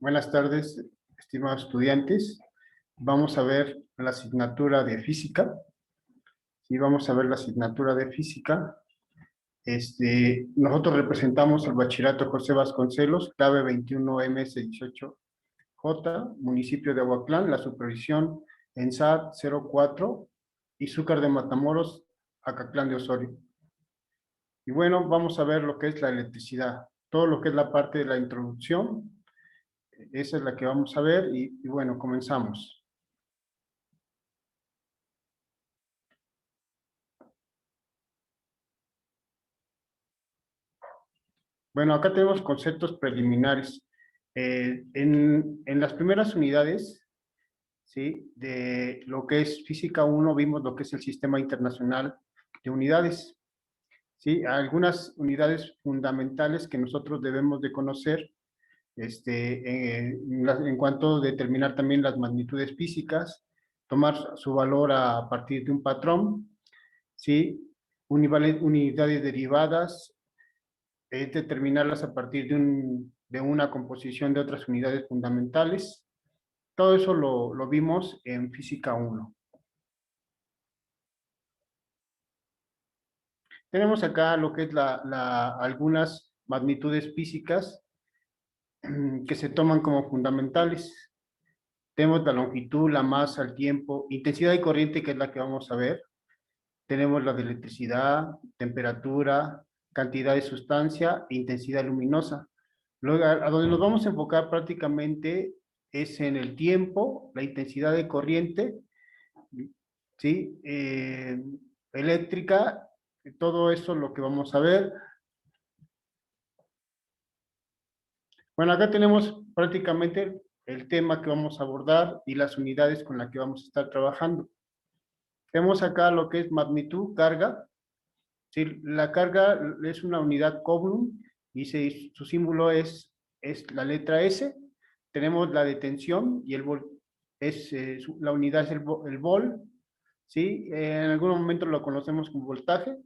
Buenas tardes, estimados estudiantes. Vamos a ver la asignatura de física. Sí, vamos a ver la asignatura de física. Nosotros representamos el Bachillerato José Vasconcelos, clave 21MS18J, municipio de Aguatlán, la supervisión en SAT 04, Izúcar de Matamoros, Acatlán de Osorio. Y bueno, vamos a ver lo que es la electricidad, todo lo que es la parte de la introducción. Esa es la que vamos a ver y bueno, comenzamos. Bueno, acá tenemos conceptos preliminares. En las primeras unidades, ¿sí? De lo que es Física 1, vimos lo que es el Sistema Internacional de Unidades. ¿Sí? Algunas unidades fundamentales que nosotros debemos de conocer en cuanto a determinar también las magnitudes físicas, tomar su valor a partir de un patrón, ¿sí? Unidades derivadas, determinarlas a partir de una composición de otras unidades fundamentales. Todo eso lo vimos en Física 1. Tenemos acá lo que es algunas magnitudes físicas que se toman como fundamentales. Tenemos la longitud, la masa, el tiempo, intensidad y corriente, que es la que vamos a ver. Tenemos la de electricidad, temperatura, cantidad de sustancia e intensidad luminosa. Luego, a donde nos vamos a enfocar prácticamente es en el tiempo, la intensidad de corriente, ¿sí? Eléctrica, todo eso lo que vamos a ver. Bueno, acá tenemos prácticamente el tema que vamos a abordar y las unidades con las que vamos a estar trabajando. Tenemos acá lo que es magnitud, carga. ¿Sí? La carga es una unidad Coulomb y su símbolo es la letra S. Tenemos la de tensión y la unidad es el volt. ¿Sí? En algún momento lo conocemos como voltaje.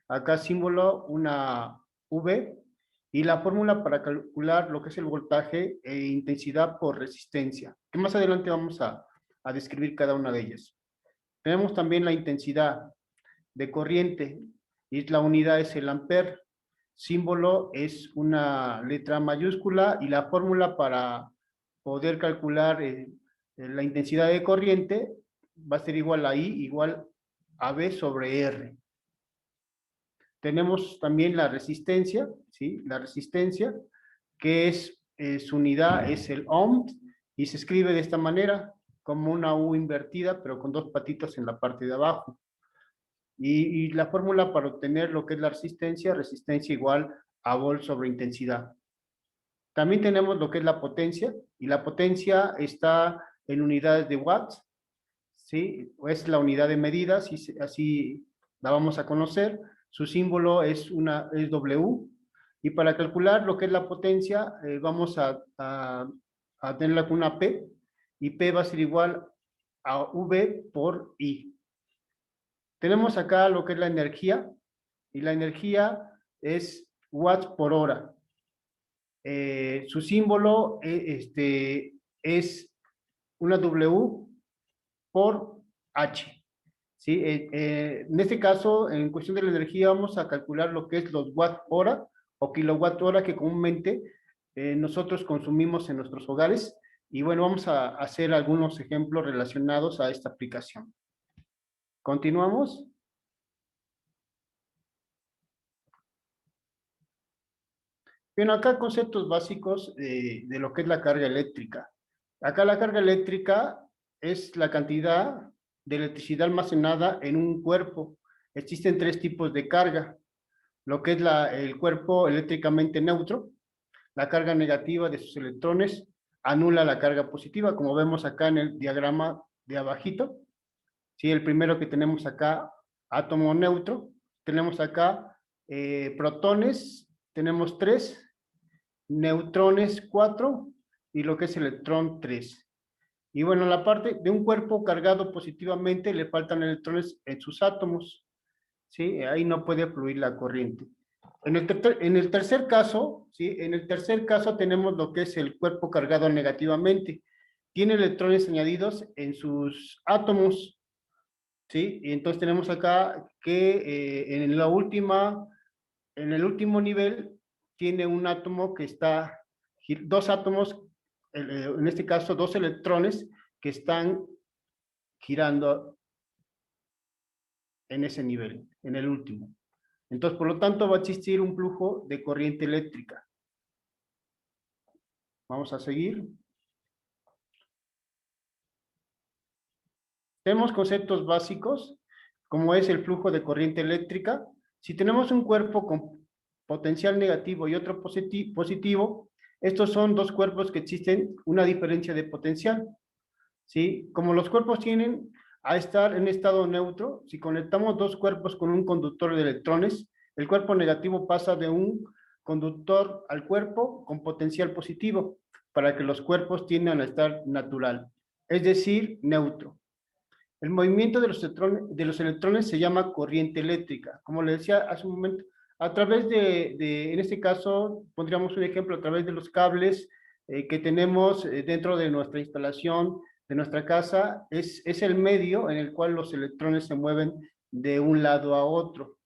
Acá símbolo una V y la fórmula para calcular lo que es el voltaje e intensidad por resistencia, que más adelante vamos a describir cada una de ellas. Tenemos también la intensidad de corriente y la unidad es el amper. Símbolo es una letra mayúscula y la fórmula para poder calcular la intensidad de corriente va a ser igual a I igual a V sobre R. Tenemos también la resistencia, ¿sí? La resistencia, que su unidad es el ohm, y se escribe de esta manera, como una U invertida, pero con dos patitas en la parte de abajo. Y la fórmula para obtener lo que es la resistencia, resistencia igual a volt sobre intensidad. También tenemos lo que es la potencia, y la potencia está en unidades de watts, ¿sí? Es la unidad de medida, así la vamos a conocer. Su símbolo es W, y para calcular lo que es la potencia, vamos a tenerla con una P, y P va a ser igual a V por I. Tenemos acá lo que es la energía, y la energía es watts por hora. Su símbolo es una W por H. ¿Sí? En este caso, en cuestión de la energía, vamos a calcular lo que es los watt hora o kilowatt hora que comúnmente nosotros consumimos en nuestros hogares. Y bueno, vamos a hacer algunos ejemplos relacionados a esta aplicación. ¿Continuamos? Bien, acá conceptos básicos de lo que es la carga eléctrica. Acá la carga eléctrica es la cantidad de electricidad almacenada en un cuerpo. Existen tres tipos de carga. Lo que es el cuerpo eléctricamente neutro, la carga negativa de sus electrones anula la carga positiva, como vemos acá en el diagrama de abajito. ¿Sí? El primero que tenemos acá, átomo neutro. Tenemos acá protones, tenemos 3, neutrones 4 y lo que es electrón 3. Y bueno, la parte de un cuerpo cargado positivamente le faltan electrones en sus átomos, ¿sí? Ahí no puede fluir la corriente. En el tercer caso, ¿sí? En el tercer caso tenemos lo que es el cuerpo cargado negativamente. Tiene electrones añadidos en sus átomos, ¿sí? Y entonces tenemos acá que en el último nivel tiene un átomo que está, dos átomos, en este caso dos electrones que están girando en ese nivel, en el último. Entonces, por lo tanto, va a existir un flujo de corriente eléctrica. Vamos a seguir. Tenemos conceptos básicos, como es el flujo de corriente eléctrica. Si tenemos un cuerpo con potencial negativo y otro positivo, estos son dos cuerpos que existen una diferencia de potencial, ¿sí? Como los cuerpos tienen a estar en estado neutro, si conectamos dos cuerpos con un conductor de electrones, el cuerpo negativo pasa de un conductor al cuerpo con potencial positivo, para que los cuerpos tiendan a estar natural, es decir, neutro. El movimiento de los electrones se llama corriente eléctrica. Como le decía hace un momento, a través en este caso, pondríamos un ejemplo, a través de los cables que tenemos dentro de nuestra instalación, de nuestra casa, es el medio en el cual los electrones se mueven de un lado a otro.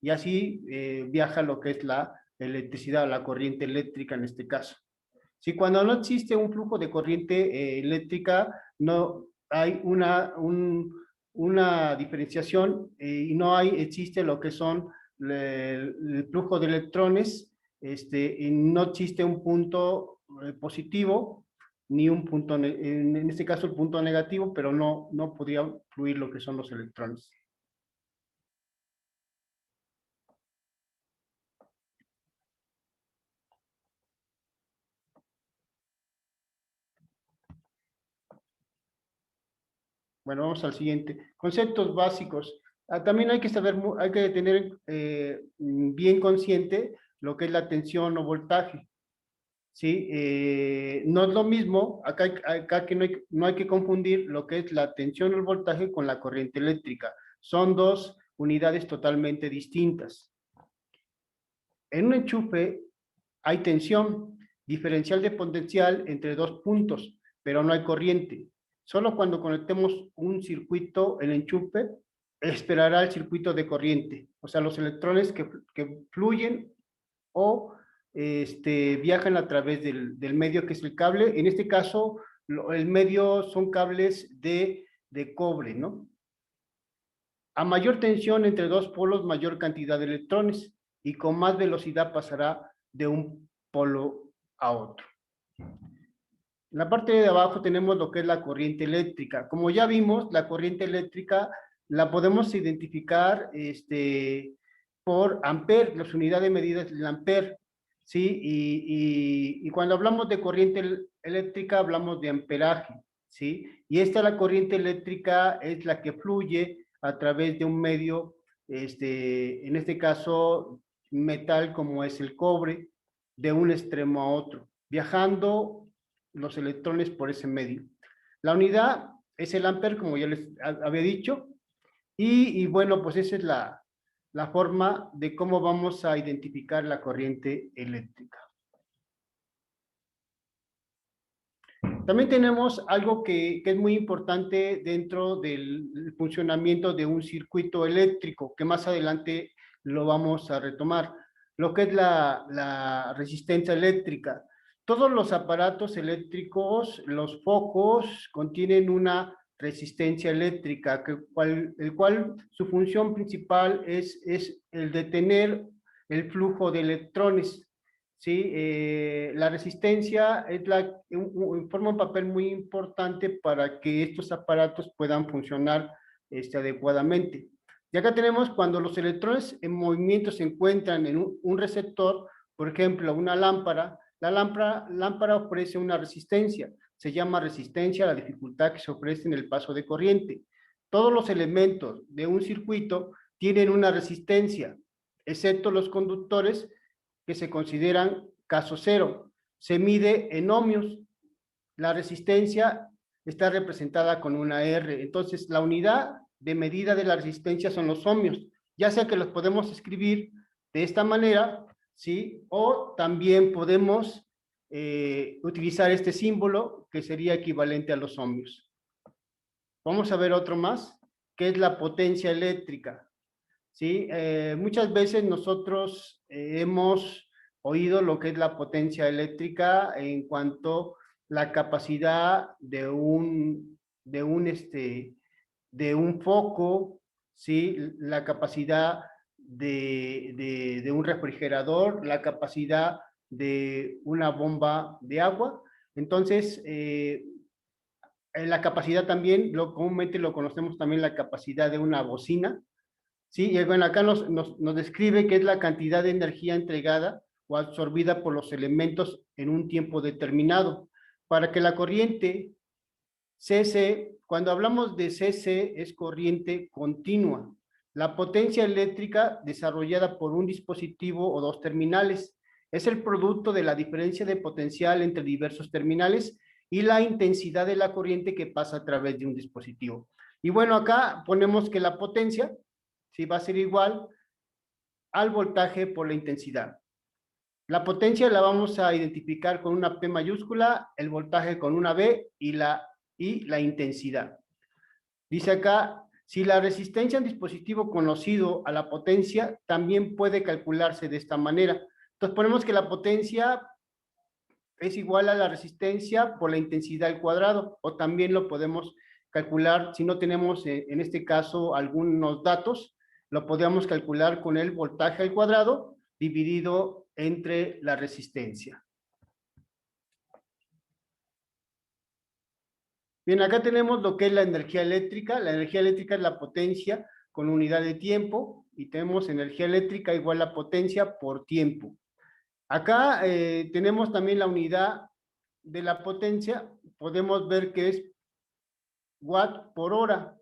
Y así viaja lo que es la electricidad, la corriente eléctrica en este caso. Si cuando no existe un flujo de corriente eléctrica, no hay una diferenciación y no existe lo que son el flujo de electrones, y no existe un punto positivo ni un punto, en este caso el punto negativo, pero no podría fluir lo que son los electrones. Bueno, vamos al siguiente. Conceptos básicos. También hay que saber, hay que tener bien consciente lo que es la tensión o voltaje. ¿Sí? No es lo mismo, acá que no hay que confundir lo que es la tensión o el voltaje con la corriente eléctrica. Son dos unidades totalmente distintas. En un enchufe hay tensión, diferencial de potencial entre dos puntos, pero no hay corriente. Solo cuando conectemos un circuito, el enchufe esperará el circuito de corriente, o sea, los electrones que fluyen o viajan a través del medio que es el cable. En este caso, el medio son cables de cobre, ¿no? A mayor tensión entre dos polos, mayor cantidad de electrones y con más velocidad pasará de un polo a otro. En la parte de abajo tenemos lo que es la corriente eléctrica. Como ya vimos, la corriente eléctrica la podemos identificar por amper, las unidades de medida del amper, ¿sí? Y cuando hablamos de corriente eléctrica hablamos de amperaje, ¿sí? Y la corriente eléctrica es la que fluye a través de un medio, en este caso, metal como es el cobre, de un extremo a otro, viajando los electrones por ese medio. La unidad es el amper, como ya les había dicho, y bueno, pues esa es la forma de cómo vamos a identificar la corriente eléctrica. También tenemos algo que es muy importante dentro del funcionamiento de un circuito eléctrico, que más adelante lo vamos a retomar, lo que es la resistencia eléctrica. Todos los aparatos eléctricos, los focos, contienen una resistencia eléctrica, el cual su función principal es el detener el flujo de electrones. ¿Sí? La resistencia forma un papel muy importante para que estos aparatos puedan funcionar adecuadamente. Y acá tenemos cuando los electrones en movimiento se encuentran en un receptor, por ejemplo, una lámpara. La lámpara ofrece una resistencia, se llama resistencia a la dificultad que se ofrece en el paso de corriente. Todos los elementos de un circuito tienen una resistencia, excepto los conductores, que se consideran caso cero. Se mide en ohmios. La resistencia está representada con una R. Entonces, la unidad de medida de la resistencia son los ohmios. Ya sea que los podemos escribir de esta manera ¿sí? O también podemos utilizar este símbolo que sería equivalente a los ohmios. Vamos a ver otro más, que es la potencia eléctrica, ¿sí? Muchas veces nosotros hemos oído lo que es la potencia eléctrica en cuanto a la capacidad de un foco, ¿sí? La capacidad de un refrigerador, la capacidad de una bomba de agua. Entonces, la capacidad también, comúnmente lo conocemos también la capacidad de una bocina, ¿sí? Y bueno, acá nos describe qué es la cantidad de energía entregada o absorbida por los elementos en un tiempo determinado. Para que la corriente CC, cuando hablamos de CC, es corriente continua. La potencia eléctrica desarrollada por un dispositivo o dos terminales es el producto de la diferencia de potencial entre diversos terminales y la intensidad de la corriente que pasa a través de un dispositivo. Y bueno, acá ponemos que la potencia, ¿sí?, va a ser igual al voltaje por la intensidad. La potencia la vamos a identificar con una P mayúscula, el voltaje con una B y la intensidad. Dice acá, si la resistencia a un dispositivo conocido a la potencia también puede calcularse de esta manera. Entonces ponemos que la potencia es igual a la resistencia por la intensidad al cuadrado, o también lo podemos calcular, si no tenemos en este caso algunos datos, lo podemos calcular con el voltaje al cuadrado dividido entre la resistencia. Bien, acá tenemos lo que es la energía eléctrica. La energía eléctrica es la potencia con unidad de tiempo, y tenemos energía eléctrica igual a potencia por tiempo. Acá tenemos también la unidad de la potencia, podemos ver que es watt por hora,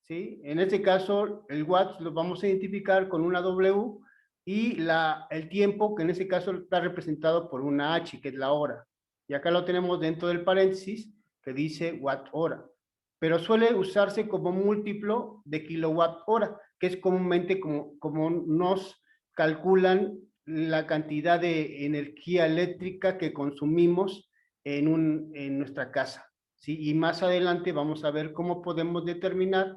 ¿sí? En este caso, el watt lo vamos a identificar con una W, y el tiempo, que en este caso está representado por una H, que es la hora. Y acá lo tenemos dentro del paréntesis, que dice watt hora. Pero suele usarse como múltiplo de kilowatt hora, que es comúnmente como nos calculan la cantidad de energía eléctrica que consumimos en nuestra casa, ¿sí? Y más adelante vamos a ver cómo podemos determinar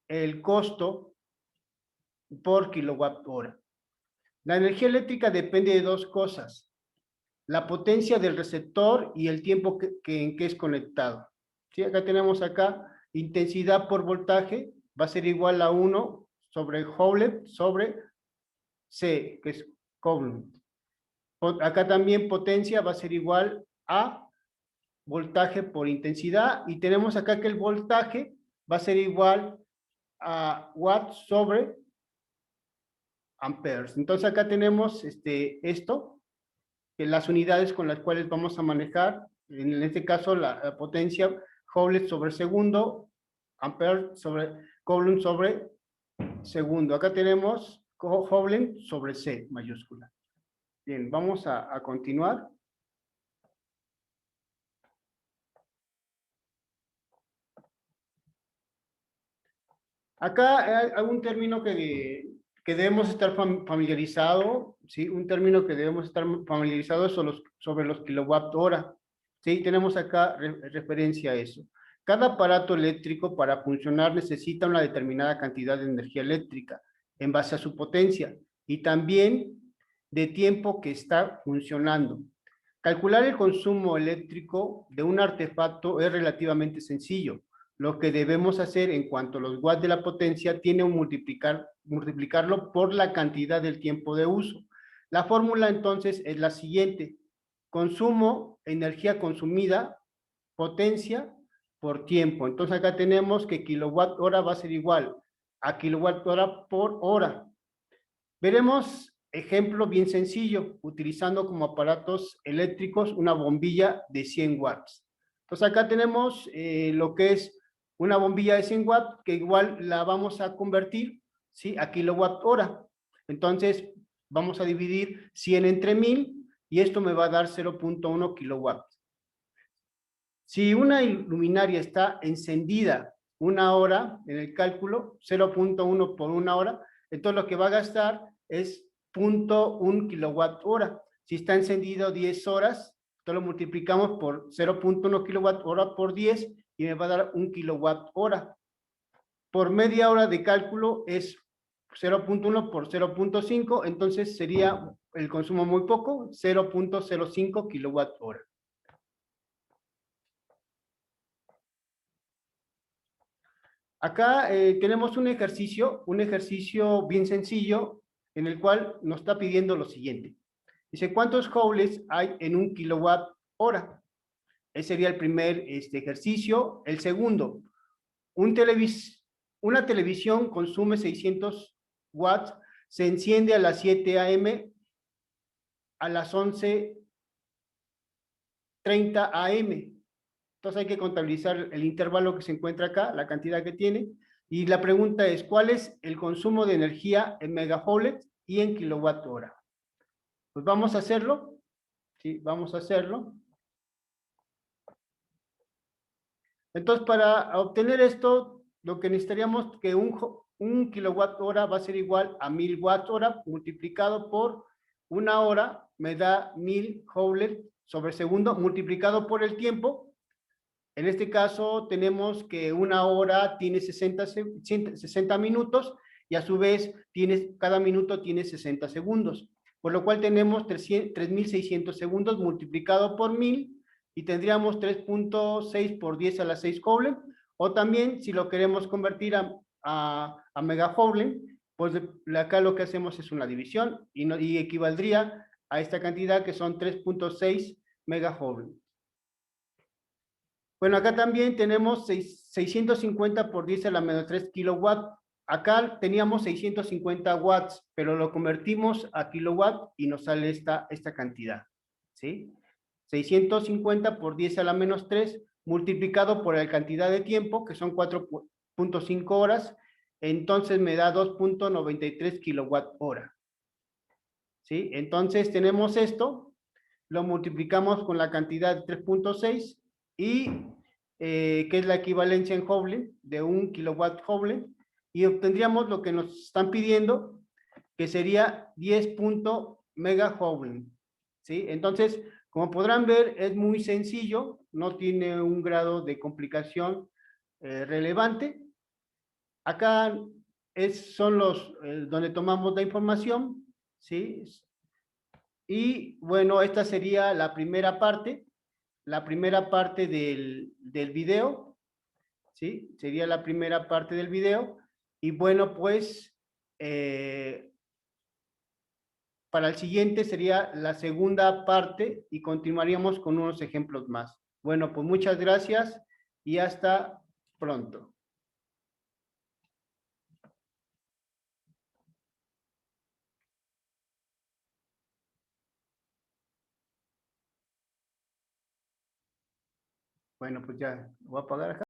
el costo por kilowatt hora. La energía eléctrica depende de dos cosas: la potencia del receptor y el tiempo en que es conectado. ¿Sí? Acá tenemos intensidad por voltaje, va a ser igual a 1 sobre Joule sobre C, que es Coulomb. Acá también potencia va a ser igual a voltaje por intensidad, y tenemos acá que el voltaje va a ser igual a watts sobre amperes. Entonces acá tenemos esto, que las unidades con las cuales vamos a manejar, en este caso la potencia, Joule sobre segundo, ampere sobre Coulomb sobre segundo. Acá tenemos Joule sobre C mayúscula. Bien, vamos a continuar. Acá hay un término que debemos estar familiarizados, ¿sí? Un término que debemos estar familiarizados sobre los kilowatt hora, ¿sí? Tenemos acá referencia a eso. Cada aparato eléctrico para funcionar necesita una determinada cantidad de energía eléctrica en base a su potencia y también de tiempo que está funcionando. Calcular el consumo eléctrico de un artefacto es relativamente sencillo. Lo que debemos hacer en cuanto a los watts de la potencia tiene un multiplicarlo por la cantidad del tiempo de uso. La fórmula entonces es la siguiente: consumo, energía consumida, potencia por tiempo. Entonces acá tenemos que kilowatt hora va a ser igual a kilowatt hora por hora. Veremos ejemplo bien sencillo, utilizando como aparatos eléctricos una bombilla de 100 watts. Entonces acá tenemos lo que es una bombilla de 100 watts, que igual la vamos a convertir, ¿sí?, a kilowatt hora. Entonces vamos a dividir 100 entre 1000, y esto me va a dar 0.1 kilowatts. Si una luminaria está encendida una hora en el cálculo, 0.1 por una hora, entonces lo que va a gastar es 0.1 kilowatt hora. Si está encendido 10 horas, esto lo multiplicamos por 0.1 kilowatt hora por 10 y me va a dar 1 kilowatt hora. Por media hora de cálculo es 0.1 por 0.5, entonces sería el consumo muy poco, 0.05 kilowatt hora. Acá tenemos un ejercicio bien sencillo en el cual nos está pidiendo lo siguiente. Dice, ¿cuántos joules hay en 1 kilowatt hora? Ese sería el primer ejercicio. El segundo, una televisión consume 600 watts, se enciende a las 7 a.m., a las 11:30 a.m. Entonces hay que contabilizar el intervalo que se encuentra acá, la cantidad que tiene. Y la pregunta es, ¿cuál es el consumo de energía en megajoules y en kilowatt hora? Pues vamos a hacerlo. Sí, vamos a hacerlo. Entonces, para obtener esto, lo que necesitaríamos que un kilowatt hora va a ser igual a 1000 watt hora multiplicado por una hora, me da 1000 joules sobre segundo multiplicado por el tiempo. En este caso tenemos que una hora tiene 60 minutos y a su vez cada minuto tiene 60 segundos, por lo cual tenemos 3600 segundos multiplicado por 1000 y tendríamos 3.6 por 10 a la 6 Joule, o también si lo queremos convertir a megajoule, pues acá lo que hacemos es una división y equivaldría a esta cantidad que son 3.6 megajoule. Bueno, acá también tenemos 650 por 10 a la menos 3 kilowatt. Acá teníamos 650 watts, pero lo convertimos a kilowatt y nos sale esta cantidad, ¿sí? 650 por 10 a la menos 3 multiplicado por la cantidad de tiempo, que son 4.5 horas, entonces me da 2.93 kilowatt hora, ¿sí? Entonces tenemos esto, lo multiplicamos con la cantidad de 3.6 y que es la equivalencia en Joule de 1 kilowatt Joule, y obtendríamos lo que nos están pidiendo, que sería 10 megajoule, ¿sí? Entonces, como podrán ver, es muy sencillo, no tiene un grado de complicación relevante. Acá son los donde tomamos la información, ¿sí? Y bueno, esta sería la primera parte del video, ¿sí? Sería la primera parte del video. Y bueno, pues, para el siguiente sería la segunda parte y continuaríamos con unos ejemplos más. Bueno, pues muchas gracias y hasta pronto. Bueno, pues ya voy a apagar acá.